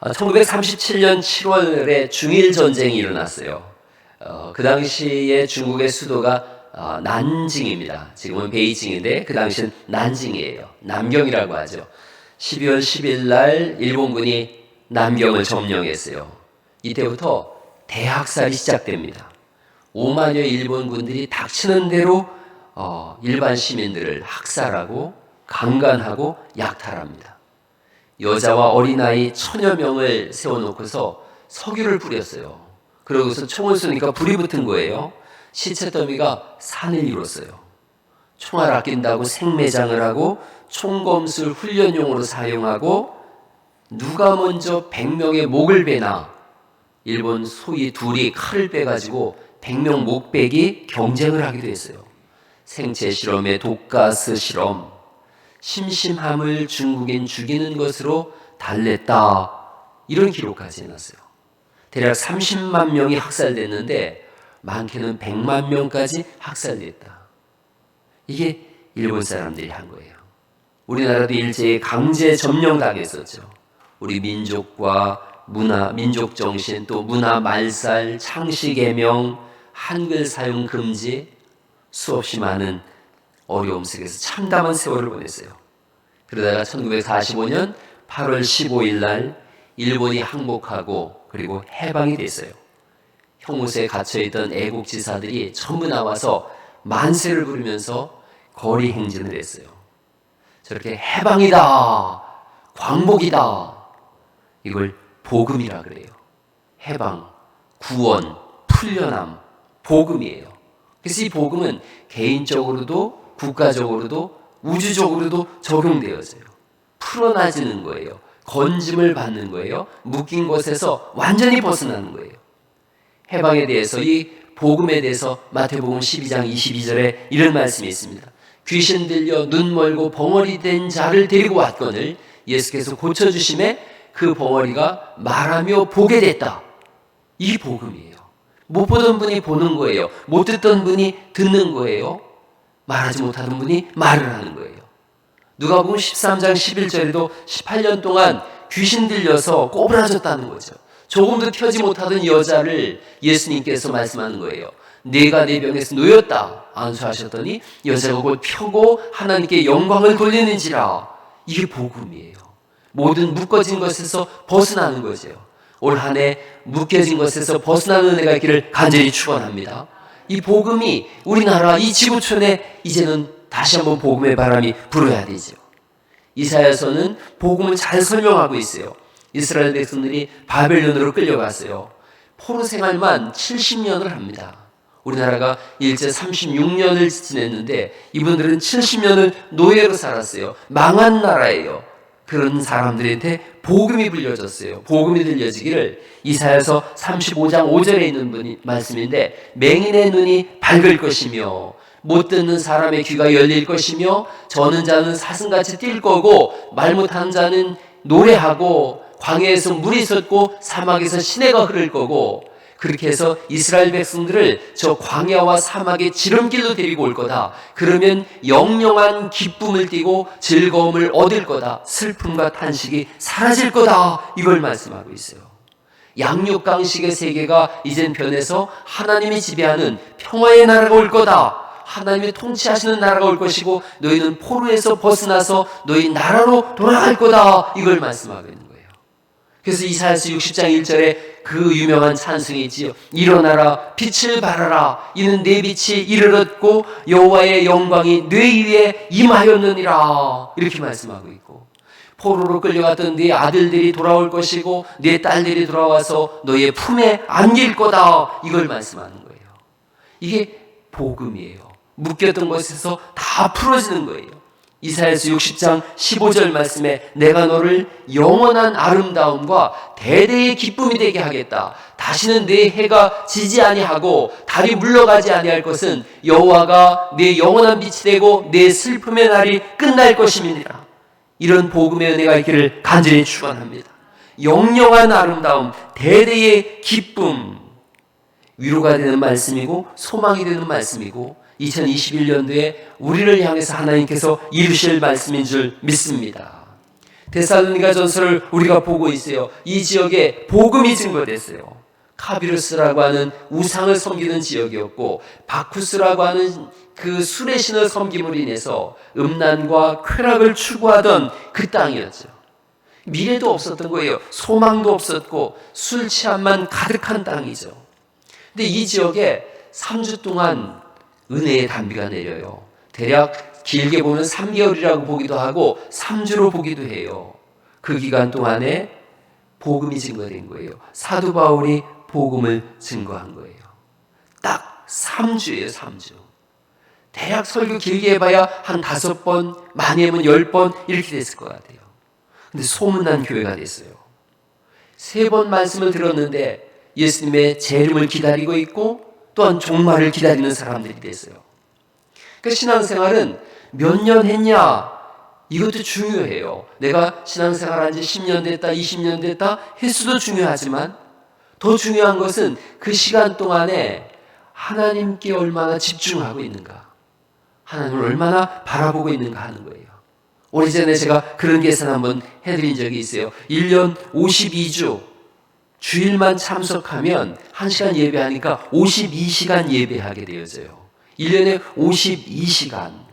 1937년 7월에 중일 전쟁이 일어났어요. 그 당시에 중국의 수도가 난징입니다. 지금은 베이징인데 그 당시는 난징이에요. 남경이라고 하죠. 12월 10일 날 일본군이 남경을 점령했어요. 이때부터 대학살이 시작됩니다. 5만여 일본군들이 닥치는 대로 일반 시민들을 학살하고 강간하고 약탈합니다. 여자와 어린아이 1000여 명을 세워놓고서 석유를 뿌렸어요. 그러고서 총을 쏘니까 불이 붙은 거예요. 시체 더미가 산을 이뤘어요. 총알 아낀다고 생매장을 하고 총검술 훈련용으로 사용하고 누가 먼저 100명의 목을 베나 일본 소위 둘이 칼을 빼가지고 100명 목 빼기 경쟁을 하기도 했어요. 생체 실험에 독가스 실험, 심심함을 중국인 죽이는 것으로 달랬다. 이런 기록까지 해놨어요. 대략 30만 명이 학살됐는데 많게는 100만 명까지 학살됐다. 이게 일본 사람들이 한 거예요. 우리나라도 일제히 강제 점령당했었죠. 우리 민족과 문화, 민족 정신, 또 문화 말살, 창시 개명, 한글 사용 금지, 수없이 많은 어려움 속에서 참담한 세월을 보냈어요. 그러다가 1945년 8월 15일 날 일본이 항복하고 그리고 해방이 됐어요. 형무소에 갇혀있던 애국지사들이 전부 나와서 만세를 부르면서 거리 행진을 했어요. 저렇게 해방이다, 광복이다, 이걸 복음이라 그래요. 해방, 구원, 풀려남, 복음이에요. 그래서 이 복음은 개인적으로도 국가적으로도 우주적으로도 적용되어져요. 풀어나지는 거예요. 건짐을 받는 거예요. 묶인 것에서 완전히 벗어나는 거예요. 해방에 대해서, 이 복음에 대해서 마태복음 12장 22절에 이런 말씀이 있습니다. 귀신 들려 눈 멀고 벙어리 된 자를 데리고 왔거늘 예수께서 고쳐주심에 그 벙어리가 말하며 보게 됐다. 이 복음이에요. 못 보던 분이 보는 거예요. 못 듣던 분이 듣는 거예요. 말하지 못하는 분이 말을 하는 거예요. 누가복음 13장 11절에도 18년 동안 귀신 들려서 꼬부라졌다는 거죠. 조금도 펴지 못하던 여자를 예수님께서 말씀하는 거예요. 네가 내 병에서 놓였다 안수하셨더니 여자가 곧 펴고 하나님께 영광을 돌리는지라. 이게 복음이에요. 모든 묶어진 것에서 벗어나는 거죠. 올 한 해 묶여진 것에서 벗어나는 은혜가 있기를 간절히 축원합니다. 이 복음이 우리나라 이 지구촌에 이제는 다시 한번 복음의 바람이 불어야 되죠. 이사야서는 복음을 잘 설명하고 있어요. 이스라엘 백성들이 바벨론으로 끌려갔어요. 포로 생활만 70년을 합니다. 우리나라가 일제 36년을 지냈는데 이분들은 70년을 노예로 살았어요. 망한 나라예요. 그런 사람들한테 복음이 불려졌어요. 복음이 들려지기를 이사야서 35장 5절에 있는 말씀인데 맹인의 눈이 밝을 것이며 못 듣는 사람의 귀가 열릴 것이며 저는 자는 사슴같이 뛸 거고 말 못하는 자는 노래하고 광야에서 물이 솟고 사막에서 시내가 흐를 거고 그렇게 해서 이스라엘 백성들을 저 광야와 사막의 지름길로 데리고 올 거다. 그러면 영영한 기쁨을 띠고 즐거움을 얻을 거다. 슬픔과 탄식이 사라질 거다. 이걸 말씀하고 있어요. 양육강식의 세계가 이젠 변해서 하나님이 지배하는 평화의 나라가 올 거다. 하나님이 통치하시는 나라가 올 것이고 너희는 포로에서 벗어나서 너희 나라로 돌아갈 거다. 이걸 말씀하고 있는 거예요. 그래서 이사야서 60장 1절에 그 유명한 찬송이 있지요. 일어나라 빛을 발하라 이는 내 빛이 이르렀고 여호와의 영광이 뇌 위에 임하였느니라. 이렇게 말씀하고 있고 포로로 끌려갔던 네 아들들이 돌아올 것이고 네 딸들이 돌아와서 너의 품에 안길 거다. 이걸 말씀하는 거예요. 이게 복음이에요. 묶였던 것에서 다 풀어지는 거예요. 이사야서 60장 15절 말씀에 내가 너를 영원한 아름다움과 대대의 기쁨이 되게 하겠다. 다시는 내 해가 지지 아니하고 달이 물러가지 아니할 것은 여호와가 내 영원한 빛이 되고 내 슬픔의 날이 끝날 것임이니라. 이런 복음의 은혜가 있기를 간절히 축원합니다. 영영한 아름다움, 대대의 기쁨, 위로가 되는 말씀이고 소망이 되는 말씀이고 2021년도에 우리를 향해서 하나님께서 이루실 말씀인 줄 믿습니다. 데살로니가 전서를 우리가 보고 있어요. 이 지역에 복음이 증거됐어요. 카비루스라고 하는 우상을 섬기는 지역이었고, 바쿠스라고 하는 그 술의 신을 섬김으로 인해서 음란과 쾌락을 추구하던 그 땅이었죠. 미래도 없었던 거예요. 소망도 없었고 술 취함만 가득한 땅이죠. 근데 이 지역에 3주 동안 은혜의 단비가 내려요. 대략 길게 보면 3개월이라고 보기도 하고 3주로 보기도 해요. 그 기간 동안에 복음이 증거된 거예요. 사도 바울이 복음을 증거한 거예요. 딱 3주예요. 3주. 대략 설교 길게 해봐야 한 5번, 많이 하면 10번 이렇게 됐을 것 같아요. 근데 소문난 교회가 됐어요. 3번 말씀을 들었는데 예수님의 재림을 기다리고 있고 또한 종말을 기다리는 사람들이 됐어요. 그 신앙생활은 몇 년 했냐? 이것도 중요해요. 내가 신앙생활 한 지 10년 됐다, 20년 됐다 횟수도 중요하지만 더 중요한 것은 그 시간 동안에 하나님께 얼마나 집중하고 있는가, 하나님을 얼마나 바라보고 있는가 하는 거예요. 오래전에 제가 그런 계산 한번 해드린 적이 있어요. 1년 52주 주일만 참석하면 1시간 예배하니까 52시간 예배하게 되어져요. 1년에 52시간.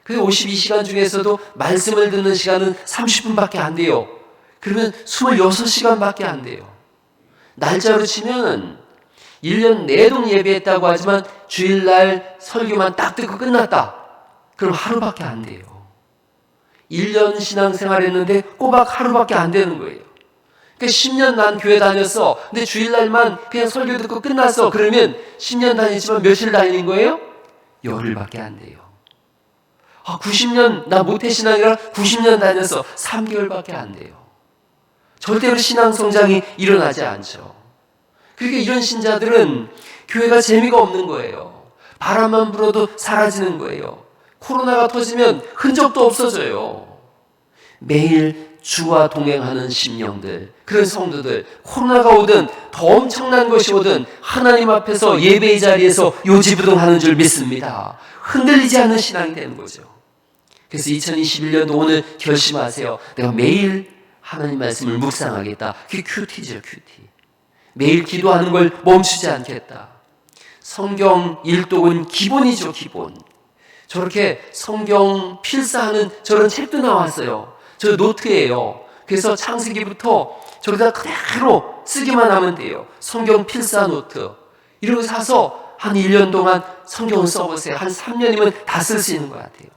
그래서 52시간 중에서도 말씀을 듣는 시간은 30분밖에 안 돼요. 그러면 26시간밖에 안 돼요. 날짜로 치면 1년 내동 예배했다고 하지만 주일날 설교만 딱 듣고 끝났다. 그럼 하루밖에 안 돼요. 1년 신앙생활 했는데 꼬박 하루밖에 안 되는 거예요. 그러니까 10년 난 교회 다녔어. 근데 주일날만 그냥 설교 듣고 끝났어. 그러면 10년 다녔지만 며칠 다니는 거예요? 열흘밖에 안 돼요. 90년 나 모태신앙이라 90년 다녔어. 3개월밖에 안 돼요. 절대로 신앙 성장이 일어나지 않죠. 그러니까 이런 신자들은 교회가 재미가 없는 거예요. 바람만 불어도 사라지는 거예요. 코로나가 터지면 흔적도 없어져요. 매일 주와 동행하는 심령들, 그런 성도들, 코로나가 오든 더 엄청난 것이 오든 하나님 앞에서 예배의 자리에서 요지부동하는 줄 믿습니다. 흔들리지 않는 신앙이 되는 거죠. 그래서 2021년도 오늘 결심하세요. 내가 매일 하나님 말씀을 묵상하겠다. 그게 큐티죠, 큐티. 매일 기도하는 걸 멈추지 않겠다. 성경 일독은 기본이죠, 기본. 저렇게 성경 필사하는 저런 책도 나왔어요. 저 노트예요. 그래서 창세기부터 저기다 그대로 쓰기만 하면 돼요. 성경 필사 노트. 이런 거 사서 한 1년 동안 성경을 써보세요. 한 3년이면 다 쓸 수 있는 것 같아요.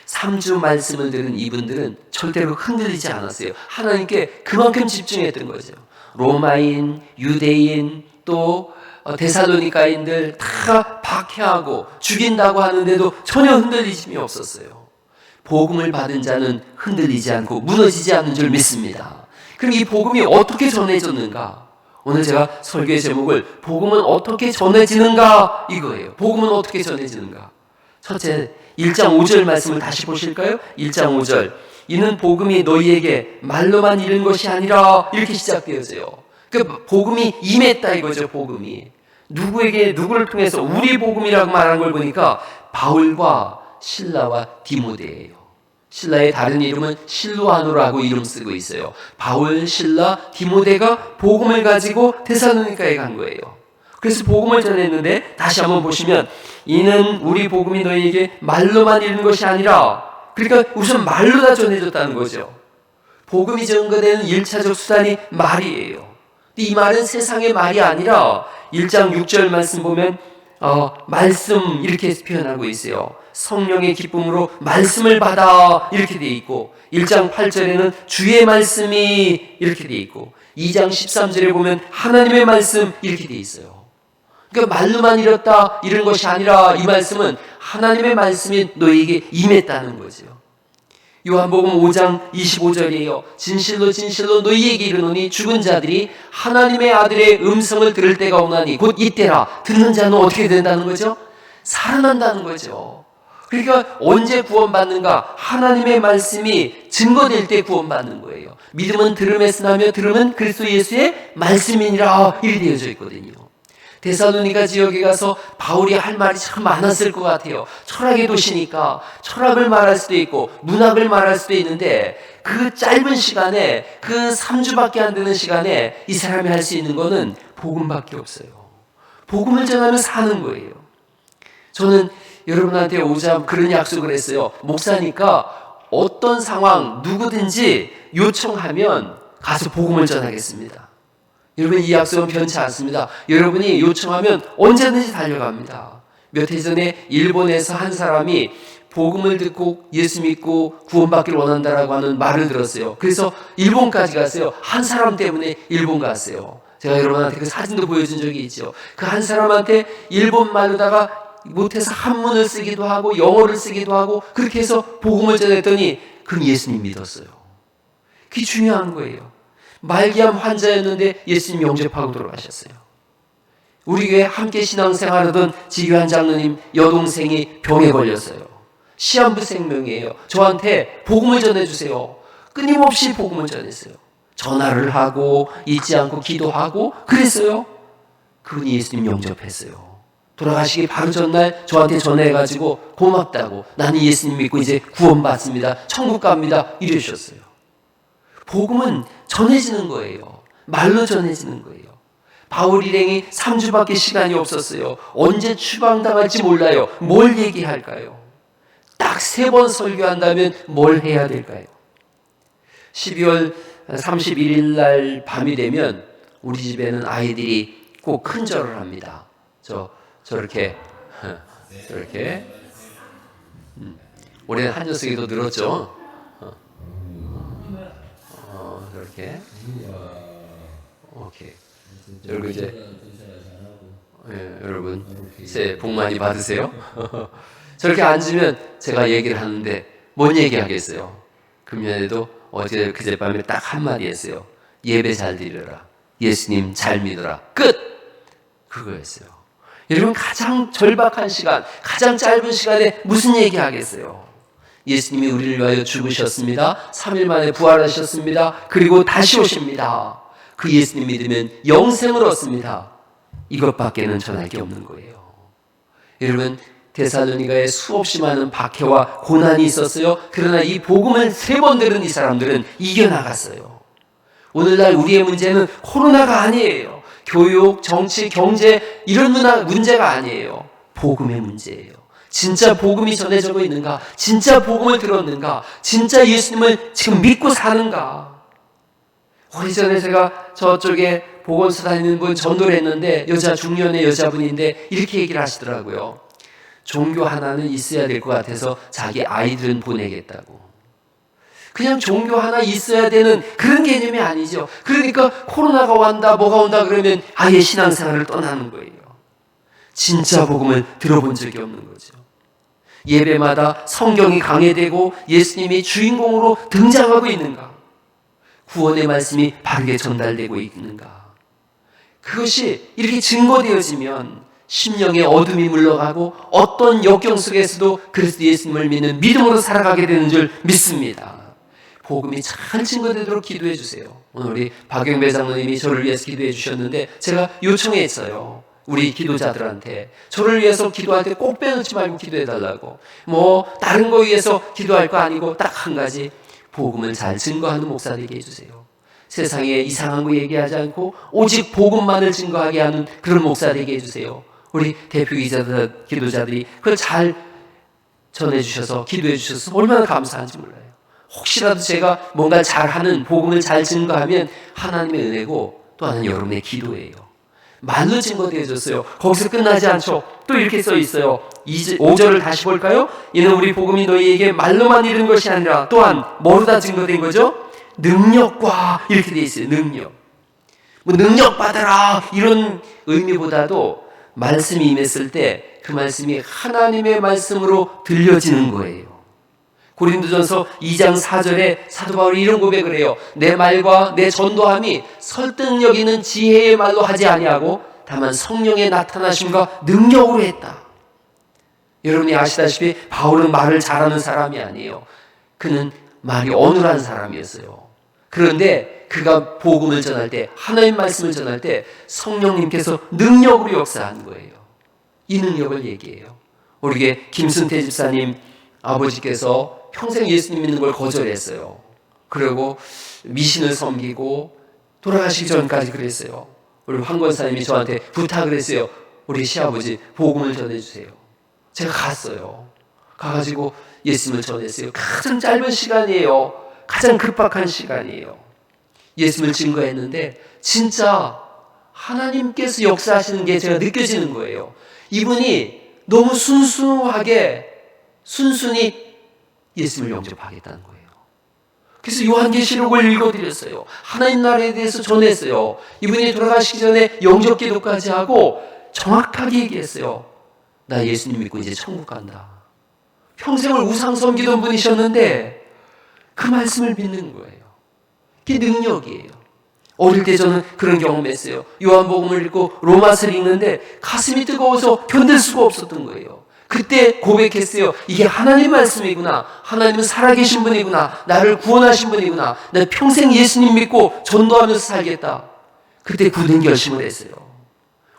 3주 말씀을 들은 이분들은 절대로 흔들리지 않았어요. 하나님께 그만큼 집중했던 거죠. 로마인, 유대인, 또 데살로니가인들 다 박해하고 죽인다고 하는데도 전혀 흔들리심이 없었어요. 복음을 받은 자는 흔들리지 않고 무너지지 않는 줄 믿습니다. 그럼 이 복음이 어떻게 전해졌는가? 오늘 제가 설교의 제목을 복음은 어떻게 전해지는가 이거예요. 복음은 어떻게 전해지는가? 첫째, 1장 5절 말씀을 다시 보실까요? 1장 5절. 이는 복음이 너희에게 말로만 이른 것이 아니라 이렇게 시작되어져요. 그 복음이 임했다 이거죠. 복음이 누구에게, 누구를 통해서 우리 복음이라고 말한 걸 보니까 바울과 실라와 디모데예요. 실라의 다른 이름은 실루아노라고 이름 쓰고 있어요. 바울, 실라, 디모데가 복음을 가지고 데살로니가에 간 거예요. 그래서 복음을 전했는데 다시 한번 보시면 이는 우리 복음이 너희에게 말로만 이르는 것이 아니라, 그러니까 우선 말로 다 전해졌다는 거죠. 복음이 증거되는 1차적 수단이 말이에요. 이 말은 세상의 말이 아니라 1장 6절 말씀 보면 말씀 이렇게 표현하고 있어요. 성령의 기쁨으로 말씀을 받아 이렇게 돼 있고, 1장 8절에는 주의 말씀이 이렇게 돼 있고, 2장 13절에 보면 하나님의 말씀 이렇게 돼 있어요. 그러니까 말로만 이뤘다 이런 것이 아니라 이 말씀은 하나님의 말씀이 너희에게 임했다는 거죠. 요한복음 5장 25절이에요. 진실로 진실로 너희에게 이르노니 죽은 자들이 하나님의 아들의 음성을 들을 때가 오나니 곧 이때라. 듣는 자는 어떻게 된다는 거죠? 살아난다는 거죠. 그러니까 언제 구원받는가? 하나님의 말씀이 증거될 때 구원받는 거예요. 믿음은 들음에서 나며 들음은 그리스도 예수의 말씀이니라 이렇게 되어져 있거든요. 데살로니가 지역에 가서 바울이 할 말이 참 많았을 것 같아요. 철학의 도시니까 철학을 말할 수도 있고 문학을 말할 수도 있는데 그 짧은 시간에, 그 3주밖에 안 되는 시간에 이 사람이 할 수 있는 거는 복음밖에 없어요. 복음을 전하면 사는 거예요. 저는 여러분한테 오자 그런 약속을 했어요. 목사니까 어떤 상황 누구든지 요청하면 가서 복음을 전하겠습니다. 여러분, 이 약속은 변치 않습니다. 여러분이 요청하면 언제든지 달려갑니다. 몇 해 전에 일본에서 한 사람이 복음을 듣고 예수 믿고 구원받기를 원한다라고 하는 말을 들었어요. 그래서 일본까지 갔어요. 한 사람 때문에 일본 갔어요. 제가 여러분한테 그 사진도 보여준 적이 있죠. 그 한 사람한테 일본말로다가 못해서 한문을 쓰기도 하고 영어를 쓰기도 하고 그렇게 해서 복음을 전했더니 그는 예수님 믿었어요. 그게 중요한 거예요. 말기암 환자였는데 예수님 영접하고 돌아가셨어요. 우리 교회 함께 신앙생활하던 지교한 장로님 여동생이 병에 걸렸어요. 시한부 생명이에요. 저한테 복음을 전해주세요. 끊임없이 복음을 전했어요. 전화를 하고 잊지 않고 기도하고 그랬어요. 그분이 예수님 영접했어요. 돌아가시기 바로 전날 저한테 전화해가지고 고맙다고, 나는 예수님 믿고 이제 구원받습니다, 천국 갑니다, 이러셨어요. 복음은 전해지는 거예요. 말로 전해지는 거예요. 바울 일행이 3주밖에 시간이 없었어요. 언제 추방당할지 몰라요. 뭘 얘기할까요? 딱 3번 설교한다면 뭘 해야 될까요? 12월 31일 날 밤이 되면 우리 집에는 아이들이 꼭 큰 절을 합니다. 저렇게 올해는 한 녀석이 더 늘었죠. 저렇게. 오케이. 여러분 이제 여러분 새해 복 많이 받으세요. 저렇게 앉으면 제가 얘기를 하는데 뭔 얘기 하겠어요? 금년에도 어제 그제밤에 딱 한마디 했어요. 예배 잘 드려라. 예수님 잘 믿어라. 끝! 그거였어요. 여러분, 가장 절박한 시간, 가장 짧은 시간에 무슨 얘기 하겠어요? 예수님이 우리를 위하여 죽으셨습니다. 3일 만에 부활하셨습니다. 그리고 다시 오십니다. 그 예수님 믿으면 영생을 얻습니다. 이것밖에는 전할 게 없는 거예요. 여러분, 데살로니가에 수없이 많은 박해와 고난이 있었어요. 그러나 이 복음을 3번 들은 이 사람들은 이겨나갔어요. 오늘날 우리의 문제는 코로나가 아니에요. 교육, 정치, 경제 이런 문제가 아니에요. 복음의 문제예요. 진짜 복음이 전해지고 있는가? 진짜 복음을 들었는가? 진짜 예수님을 지금 믿고 사는가? 오래전에 제가 저쪽에 보건소 다니는 분 전도를 했는데 중년의 여자분인데 이렇게 얘기를 하시더라고요. 종교 하나는 있어야 될 것 같아서 자기 아이들은 보내겠다고. 그냥 종교 하나 있어야 되는 그런 개념이 아니죠. 그러니까 코로나가 온다 뭐가 온다 그러면 아예 신앙생활을 떠나는 거예요. 진짜 복음을 들어본 적이 없는 거죠. 예배마다 성경이 강해되고 예수님이 주인공으로 등장하고 있는가? 구원의 말씀이 바르게 전달되고 있는가? 그것이 이렇게 증거되어지면 심령의 어둠이 물러가고 어떤 역경 속에서도 그리스도 예수님을 믿는 믿음으로 살아가게 되는 줄 믿습니다. 복음이 잘 증거되도록 기도해 주세요. 오늘 우리 박영배 장로님이 저를 위해서 기도해 주셨는데 제가 요청했어요. 우리 기도자들한테 저를 위해서 기도할 때 꼭 빼놓지 말고 기도해 달라고. 다른 거 위해서 기도할 거 아니고 딱 한 가지, 복음을 잘 증거하는 목사 되게 해주세요. 세상에 이상한 거 얘기하지 않고 오직 복음만을 증거하게 하는 그런 목사 되게 해주세요. 우리 대표 기도자들이 그걸 잘 전해주셔서 기도해 주셔서 얼마나 감사한지 몰라요. 혹시라도 제가 뭔가 잘하는, 복음을 잘 증거하면 하나님의 은혜고 또 하나는 여러분의 기도예요. 말로 증거되어졌어요. 거기서 끝나지 않죠. 또 이렇게 써 있어요. 5절을 다시 볼까요? 이는 우리 복음이 너희에게 말로만 이른 것이 아니라 또한 뭐로 다 증거된 거죠? 능력과, 이렇게 돼 있어요. 능력 받아라 이런 의미보다도 말씀이 임했을 때 그 말씀이 하나님의 말씀으로 들려지는 거예요. 고린도전서 2장 4절에 사도 바울이 이런 고백을 해요. 내 말과 내 전도함이 설득력 있는 지혜의 말로 하지 아니하고 다만 성령의 나타나심과 능력으로 했다. 여러분이 아시다시피 바울은 말을 잘하는 사람이 아니에요. 그는 말이 어눌한 사람이었어요. 그런데 그가 복음을 전할 때, 하나님 말씀을 전할 때 성령님께서 능력으로 역사한 거예요. 이 능력을 얘기해요. 우리 김순태 집사님 아버지께서 평생 예수님 믿는 걸 거절했어요. 그리고 미신을 섬기고 돌아가시기 전까지 그랬어요. 우리 황 권사님이 저한테 부탁을 했어요. 우리 시아버지 복음을 전해주세요. 제가 갔어요. 가가지고 예수님을 전했어요. 가장 짧은 시간이에요. 가장 급박한 시간이에요. 예수님을 증거했는데 진짜 하나님께서 역사하시는 게 제가 느껴지는 거예요. 이분이 너무 순순히 예수님을 영접하겠다는 거예요. 그래서 요한계시록을 읽어드렸어요. 하나님 나라에 대해서 전했어요. 이분이 돌아가시기 전에 영접 기도까지 하고 정확하게 얘기했어요. 나 예수님 믿고 이제 천국 간다. 평생을 우상 섬기던 분이셨는데 그 말씀을 믿는 거예요. 그게 능력이에요. 어릴 때 저는 그런 경험했어요. 요한복음을 읽고 로마서를 읽는데 가슴이 뜨거워서 견딜 수가 없었던 거예요. 그때 고백했어요. 이게 하나님 말씀이구나. 하나님은 살아계신 분이구나. 나를 구원하신 분이구나. 나 평생 예수님 믿고 전도하면서 살겠다. 그때 굳은 결심을 했어요.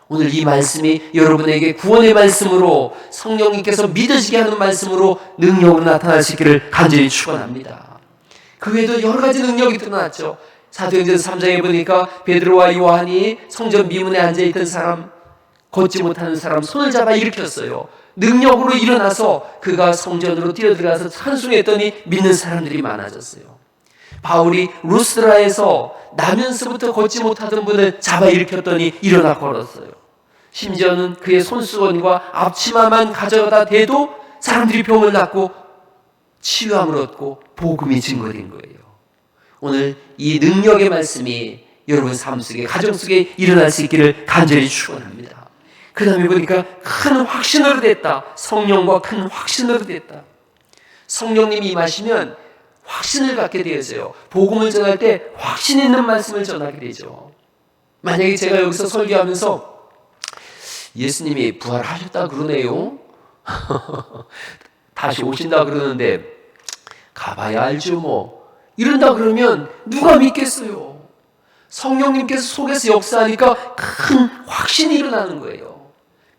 오늘 이 말씀이 여러분에게 구원의 말씀으로 성령님께서 믿어지게 하는 말씀으로 능력으로 나타날 수 있기를 간절히 축원합니다. 그 외에도 여러 가지 능력이 드러났죠. 사도행전 3장에 보니까 베드로와 요한이 성전 미문에 앉아있던 사람, 걷지 못하는 사람 손을 잡아 일으켰어요. 능력으로 일어나서 그가 성전으로 뛰어들어가서 찬송했더니 믿는 사람들이 많아졌어요. 바울이 루스드라에서 나면서부터 걷지 못하던 분을 잡아 일으켰더니 일어나 걸었어요. 심지어는 그의 손수건과 앞치마만 가져다 대도 사람들이 병을 낫고 치유함을 얻고 복음이 증거된 거예요. 오늘 이 능력의 말씀이 여러분 삶 속에, 가정 속에 일어날 수 있기를 간절히 축원합니다. 그 다음에 보니까 큰 확신으로 됐다. 성령과 큰 확신으로 됐다. 성령님이 임하시면 확신을 갖게 되어져요. 복음을 전할 때 확신 있는 말씀을 전하게 되죠. 만약에 제가 여기서 설교하면서 예수님이 부활하셨다 그러네요. 다시 오신다 그러는데 가봐야 알죠 뭐. 이런다 그러면 누가 믿겠어요? 성령님께서 속에서 역사하니까 큰 확신이 일어나는 거예요.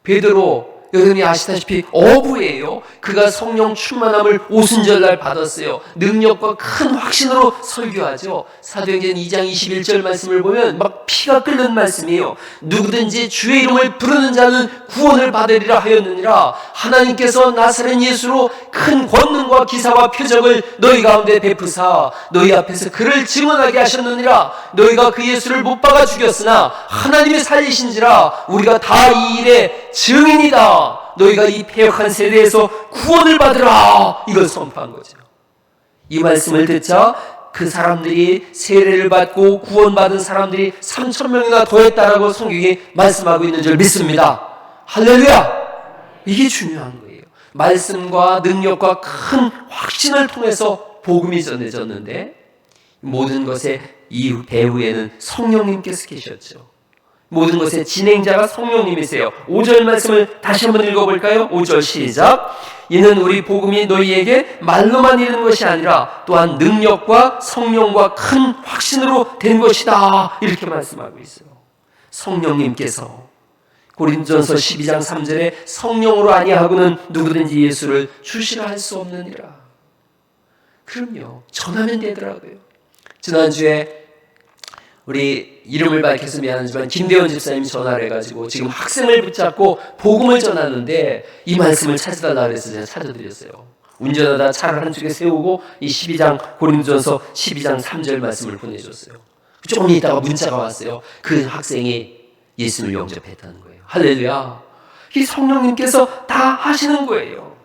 베드로 여러분이 아시다시피 어부예요. 그가 성령 충만함을 오순절날 받았어요. 능력과 큰 확신으로 설교하죠. 사도행전 2장 21절 말씀을 보면 막 피가 끓는 말씀이에요. 누구든지 주의 이름을 부르는 자는 구원을 받으리라 하였느니라. 하나님께서 나사렛 예수로 큰 권능과 기사와 표적을 너희 가운데 베푸사 너희 앞에서 그를 증언하게 하셨느니라. 너희가 그 예수를 못 박아 죽였으나 하나님이 살리신지라. 우리가 다 이 일의 증인이다. 너희가 이 패역한 세대에서 구원을 받으라. 이걸 선포한 거죠. 이 말씀을 듣자 그 사람들이 세례를 받고 구원받은 사람들이 3,000명이나 더했다라고 성경이 말씀하고 있는 줄 믿습니다. 할렐루야! 이게 중요한 거예요. 말씀과 능력과 큰 확신을 통해서 복음이 전해졌는데 모든 것의 이후 배후에는 성령님께서 계셨죠. 모든 것의 진행자가 성령님이세요. 5절 말씀을 다시 한번 읽어볼까요? 5절 시작. 이는 우리 복음이 너희에게 말로만 이르는 것이 아니라 또한 능력과 성령과 큰 확신으로 된 것이다. 이렇게 말씀하고 있어요. 성령님께서 고린도전서 12장 3절에 성령으로 아니하고는 누구든지 예수를 주시라 할 수 없느니라. 그럼요. 전하면 되더라고요. 지난주에 우리 이름을 밝혀서 미안하지만 김대원 집사님이 전화를 해가지고 지금 학생을 붙잡고 복음을 전하는데 이 말씀을 찾아달라고 해서 제가 찾아드렸어요. 운전하다 차를 한쪽에 세우고 이 12장 고린도전서 12장 3절 말씀을 보내줬어요. 조금 있다가 문자가 왔어요. 그 학생이 예수님을 영접했다는 거예요. 할렐루야. 이 성령님께서 다 하시는 거예요.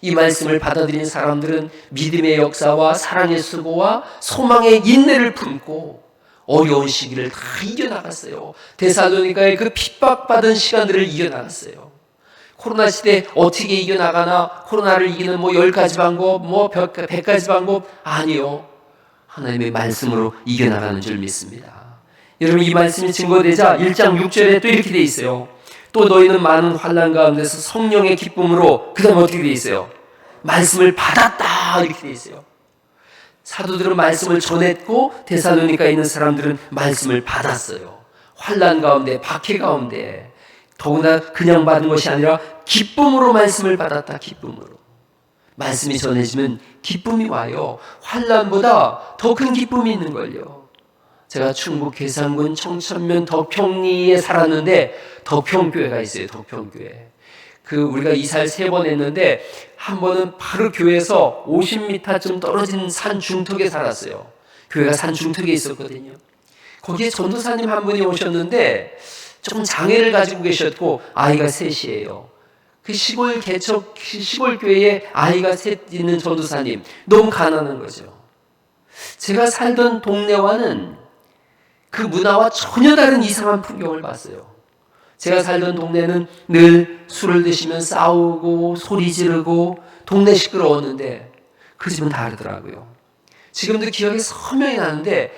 이 말씀을 받아들인 사람들은 믿음의 역사와 사랑의 수고와 소망의 인내를 품고 어려운 시기를 다 이겨나갔어요. 데살로니가의 그 핍박받은 시간들을 이겨나갔어요. 코로나 시대 어떻게 이겨나가나? 코로나를 이기는 10가지 방법, 100가지 방법? 아니요. 하나님의 말씀으로 이겨나가는 줄 믿습니다. 여러분 이 말씀이 증거되자 1장 6절에 또 이렇게 돼 있어요. 또 너희는 많은 환난 가운데서 성령의 기쁨으로 그 다음에 어떻게 돼 있어요? 말씀을 받았다 이렇게 돼 있어요. 사도들은 말씀을 전했고 데살로니가에 있는 사람들은 말씀을 받았어요. 환난 가운데, 박해 가운데, 더구나 그냥 받은 것이 아니라 기쁨으로 말씀을 받았다. 기쁨으로. 말씀이 전해지면 기쁨이 와요. 환난보다 더 큰 기쁨이 있는 걸요. 제가 충북 괴산군 청천면 덕평리에 살았는데 덕평교회가 있어요. 덕평교회. 우리가 이사를 3번 했는데 한 번은 바로 교회에서 50m쯤 떨어진 산 중턱에 살았어요. 교회가 산 중턱에 있었거든요. 거기에 전도사님 한 분이 오셨는데 조금 장애를 가지고 계셨고 아이가 셋이에요. 그 시골 개척 시골 교회에 아이가 셋 있는 전도사님, 너무 가난한 거죠. 제가 살던 동네와는 그 문화와 전혀 다른 이상한 풍경을 봤어요. 제가 살던 동네는 늘 술을 드시면 싸우고 소리 지르고 동네 시끄러웠는데 그 집은 다르더라고요. 지금도 기억이 선명히 나는데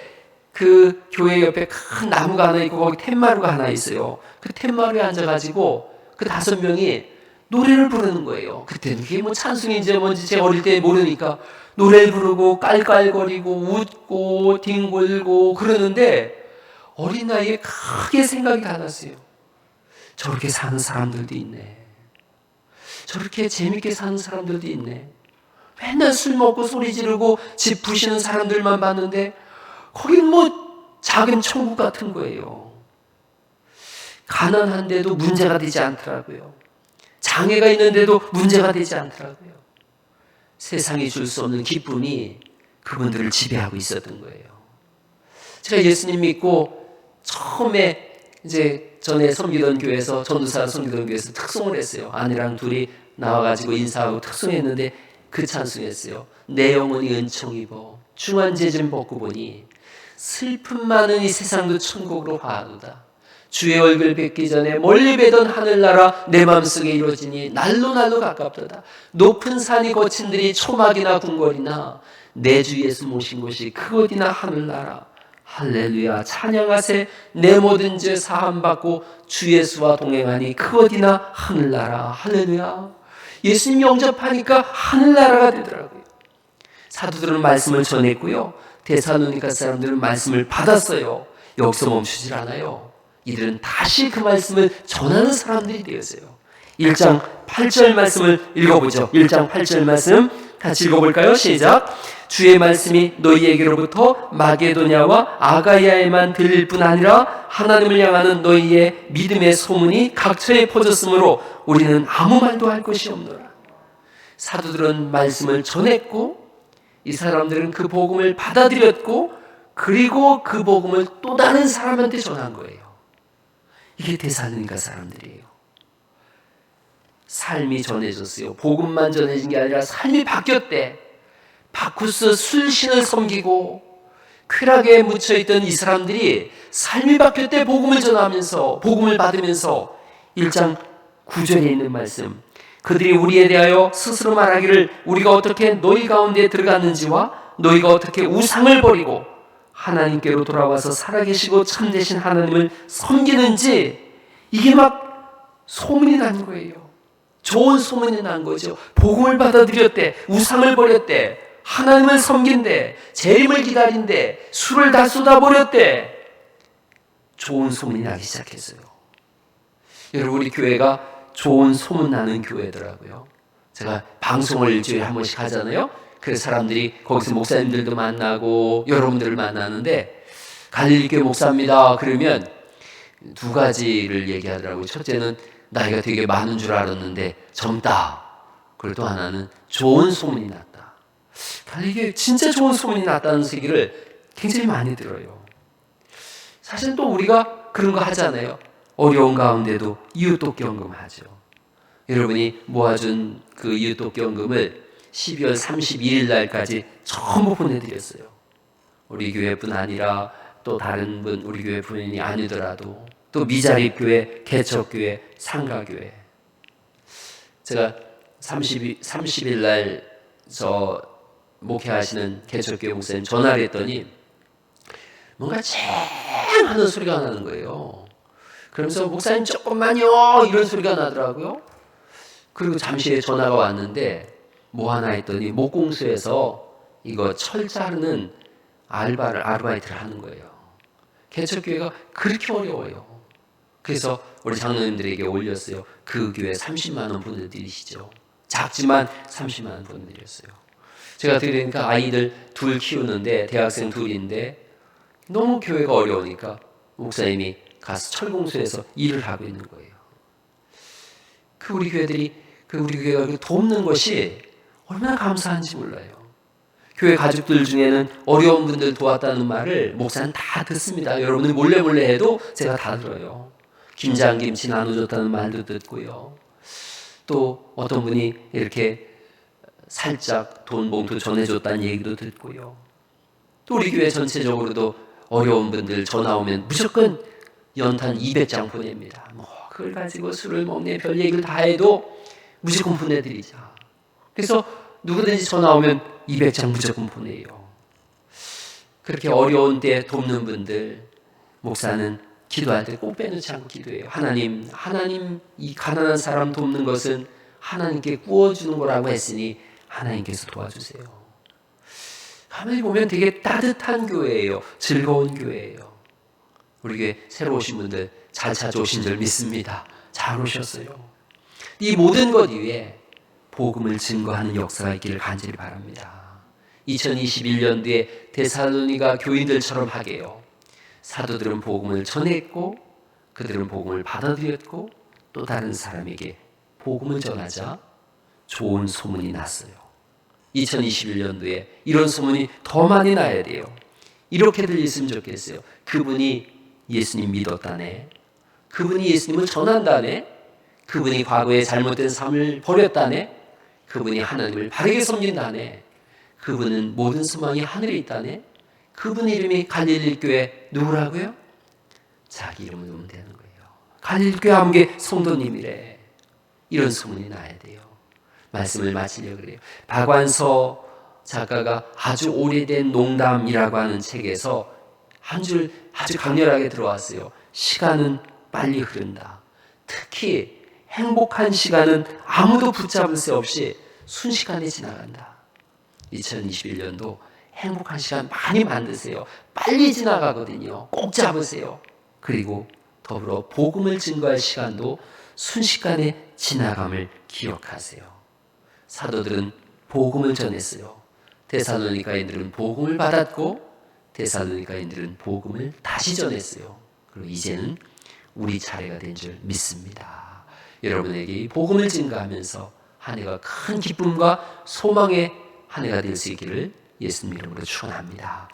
그 교회 옆에 큰 나무가 하나 있고 거기 툇마루가 하나 있어요. 그 툇마루에 앉아가지고 그 5명이 노래를 부르는 거예요. 그때는 그게 뭐 찬송인지 뭔지 제가 어릴 때 모르니까 노래를 부르고 깔깔거리고 웃고 뒹굴고 그러는데 어린 나이에 크게 생각이 다 났어요. 저렇게 사는 사람들도 있네. 저렇게 재밌게 사는 사람들도 있네. 맨날 술 먹고 소리 지르고 집 부시는 사람들만 봤는데 거긴 뭐 작은 천국 같은 거예요. 가난한데도 문제가 되지 않더라고요. 장애가 있는데도 문제가 되지 않더라고요. 세상이 줄 수 없는 기쁨이 그분들을 지배하고 있었던 거예요. 제가 예수님 믿고 처음에 이제 전에 섬기던 교회에서 전도사 섬기던 교회에서 특송을 했어요. 아내랑 둘이 나와가지고 인사하고 특송했는데 그 찬송했어요. 내 영혼이 은총 입어 중한 죄짐 벗고 보니 슬픔 많은 이 세상도 천국으로 화하도다. 주의 얼굴 뵙기 전에 멀리 뵈던 하늘나라 내 마음속에 이루어지니 날로 날로 가깝도다. 높은 산이 거친 들이 초막이나 궁궐이나 내 주 예수 모신 곳이 그곳이나 하늘나라. 할렐루야 찬양하세. 내 모든 죄 사함받고 주 예수와 동행하니 그곳이나 하늘나라. 할렐루야. 예수님 영접하니까 하늘나라가 되더라고요. 사도들은 말씀을 전했고요. 데살로니가 사람들은 말씀을 받았어요. 여기서 멈추질 않아요. 이들은 다시 그 말씀을 전하는 사람들이 되었어요. 1장 8절 말씀을 읽어보죠. 1장 8절 말씀 같이 읽어볼까요? 시작. 주의 말씀이 너희에게로부터 마게도냐와 아가야에만 들릴 뿐 아니라 하나님을 향하는 너희의 믿음의 소문이 각처에 퍼졌으므로 우리는 아무 말도 할 것이 없노라. 사도들은 말씀을 전했고 이 사람들은 그 복음을 받아들였고 그리고 그 복음을 또 다른 사람한테 전한 거예요. 이게 데살로니가 사람들이에요. 삶이 전해졌어요. 복음만 전해진 게 아니라 삶이 바뀌었대. 바쿠스 술신을 섬기고 쾌락에 묻혀있던 이 사람들이 삶이 바뀌었대. 복음을 전하면서 복음을 받으면서 1장 9절에 있는 말씀, 그들이 우리에 대하여 스스로 말하기를 우리가 어떻게 너희 가운데 들어갔는지와 너희가 어떻게 우상을 버리고 하나님께로 돌아와서 살아계시고 참되신 하나님을 섬기는지, 이게 막 소문이 난 거예요. 좋은 소문이 난 거죠. 복음을 받아들였대. 우상을 버렸대. 하나님을 섬긴대. 재림을 기다린대. 술을 다 쏟아버렸대. 좋은 소문이 나기 시작했어요. 여러분, 우리 교회가 좋은 소문 나는 교회더라고요. 제가 방송을 일주일에 한 번씩 하잖아요. 그래서 사람들이 거기서 목사님들도 만나고 여러분들을 만나는데, 갈릴리교회 목사입니다 그러면 두 가지를 얘기하더라고요. 첫째는 나이가 되게 많은 줄 알았는데 젊다. 그리고 또 하나는 좋은 소문이 났다. 갈릴리교회 진짜 좋은 소문이 났다는 얘기를 굉장히 많이 들어요. 사실 또 우리가 그런 거 하잖아요. 어려운 가운데도 이웃돕기연금 하죠. 여러분이 모아준 그 이웃돕기연금을 12월 31일 날까지 전부 보내드렸어요. 우리 교회뿐 아니라 또 다른 분, 우리 교회 분이 아니더라도 또 미자립교회, 개척교회, 상가교회. 제가 30일 날 저 목회하시는 개척교회 목사님 전화를 했더니 뭔가 쨍하는 소리가 나는 거예요. 그러면서 목사님 조금만요 이런 소리가 나더라고요. 그리고 잠시 후에 전화가 왔는데 뭐 하나 했더니 목공소에서 이거 철 자르는 아르바이트를 하는 거예요. 개척교회가 그렇게 어려워요. 그래서 우리 장로님들에게 올렸어요. 그 교회 30만 원 보내드리시죠. 작지만 30만 원 보내드렸어요. 제가 드리니까 아이들 둘 키우는데 대학생 둘인데 너무 교회가 어려우니까 목사님이 가서 철공소에서 일을 하고 있는 거예요. 우리 교회가 돕는 것이 얼마나 감사한지 몰라요. 교회 가족들 중에는 어려운 분들 도왔다는 말을 목사는 다 듣습니다. 여러분들 몰래 해도 제가 다 들어요. 김장김치 나눠줬다는 말도 듣고요. 또 어떤 분이 이렇게 살짝 돈 봉투 전해줬다는 얘기도 듣고요. 또 우리 교회 전체적으로도 어려운 분들 전화 오면 무조건 연탄 200장 보냅니다. 그걸 가지고 술을 먹네 별 얘기를 다 해도 무조건 보내드리자. 그래서 누구든지 전화 오면 200장 무조건 보내요. 그렇게 어려운 때 돕는 분들 목사는 기도할 때 꼭 빼놓지 않고 기도해요. 하나님 이 가난한 사람 돕는 것은 하나님께 구워주는 거라고 했으니 하나님께서 도와주세요. 가만히 보면 되게 따뜻한 교회예요. 즐거운 교회예요. 우리 교회 새로 오신 분들 잘 찾아오신 줄 믿습니다. 잘 오셨어요. 이 모든 것 위에 복음을 증거하는 역사가 있기를 간절히 바랍니다. 2021년도에 데살로니가 교인들처럼 하게요. 사도들은 복음을 전했고 그들은 복음을 받아들였고 또 다른 사람에게 복음을 전하자 좋은 소문이 났어요. 2021년도에 이런 소문이 더 많이 나야 돼요. 이렇게 들렸으면 좋겠어요. 그분이 예수님 믿었다네. 그분이 예수님을 전한다네. 그분이 과거에 잘못된 삶을 버렸다네. 그분이 하나님을 바르게 섬긴다네. 그분은 모든 소망이 하늘에 있다네. 그분 이름이 갈릴리 교회 누구라고요? 자기 이름을 넣으면 되는 거예요. 갈릴리 교회 함께 성도님이래. 이런 소문이 나야 돼요. 말씀을 마치려고 그래요. 박완서 작가가 아주 오래된 농담이라고 하는 책에서 한 줄 아주 강렬하게 들어왔어요. 시간은 빨리 흐른다. 특히 행복한 시간은 아무도 붙잡을 새 없이 순식간에 지나간다. 2021년도 행복한 시간 많이 만드세요. 빨리 지나가거든요. 꼭 잡으세요. 그리고 더불어 복음을 증거할 시간도 순식간에 지나감을 기억하세요. 사도들은 복음을 전했어요. 데살로니가인들은 복음을 받았고 데살로니가인들은 복음을 다시 전했어요. 그리고 이제는 우리 차례가 된 줄 믿습니다. 여러분에게 이 복음을 증거하면서 한 해가 큰 기쁨과 소망의 한 해가 될 수 있기를 예수님 이름으로 축원합니다.